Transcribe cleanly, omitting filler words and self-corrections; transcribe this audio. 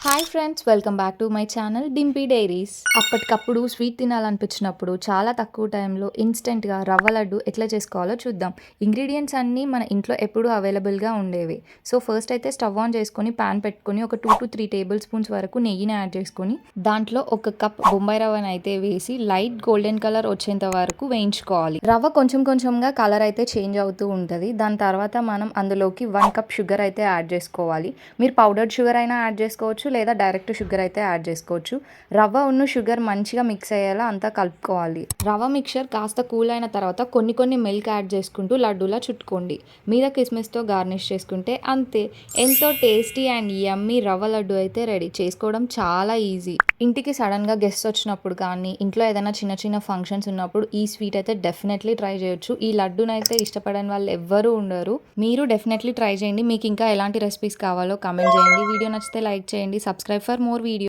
Hi friends, welcome back to my channel Dimpy diaries. అప్పటికప్పుడు sweet తినాలనిపించినప్పుడు చాలా తక్కువ టైంలో ఇన్స్టెంట్గా రవ్వ లడ్డు ఎట్లా చేసుకోవాలో చూద్దాం. ఇంగ్రీడియంట్స్ అన్నీ మన ఇంట్లో ఎప్పుడూ అవైలబుల్గా ఉండేవి. సో ఫస్ట్ అయితే స్టవ్ ఆన్ చేసుకొని ప్యాన్ పెట్టుకొని ఒక 2 to 3 టేబుల్ స్పూన్స్ వరకు నెయ్యిని యాడ్ చేసుకొని దాంట్లో ఒక కప్ బొంబాయి రవ్వని అయితే వేసి లైట్ గోల్డెన్ కలర్ వచ్చేంత వరకు వేయించుకోవాలి. రవ్వ కొంచెం కొంచెంగా కలర్ అయితే చేంజ్ అవుతూ ఉంటుంది. దాని తర్వాత మనం అందులోకి 1 కప్ షుగర్ అయితే యాడ్ చేసుకోవాలి. మీరు పౌడర్డ్ షుగర్ అయినా యాడ్ చేసుకోవచ్చు, లేదా డైరెక్ట్ షుగర్ అయితే యాడ్ చేసుకోవచ్చు. రవ్వ ఉన్న షుగర్ మంచిగా మిక్స్ అయ్యేలా అంతా కలుపుకోవాలి. రవ్వ మిక్చర్ కాస్త కూల్ అయిన తర్వాత కొన్ని మిల్క్ యాడ్ చేసుకుంటూ లడ్డూలా చుట్టుకోండి. మీద కిస్మిస్తో గార్నిష్ చేసుకుంటే అంతే, ఎంతో టేస్టీ అండ్ యమ్మీ రవ్వ లడ్డు అయితే రెడీ. చేసుకోవడం చాలా ఈజీ. ఇంటికి సడన్గా గెస్ట్ వచ్చినప్పుడు కానీ ఇంట్లో ఏదైనా చిన్న చిన్న ఫంక్షన్స్ ఉన్నప్పుడు ఈ స్వీట్ అయితే డెఫినెట్లీ ట్రై చేయొచ్చు. ఈ లడ్డూనైతే ఇష్టపడని వాళ్ళు ఎవ్వరూ ఉండరు. మీరు డెఫినెట్లీ ట్రై చేయండి. మీకు ఇంకా ఎలాంటి రెసిపీస్ కావాలో కామెంట్ చేయండి. వీడియో నచ్చితే లైక్ చేయండి. Subscribe for more video.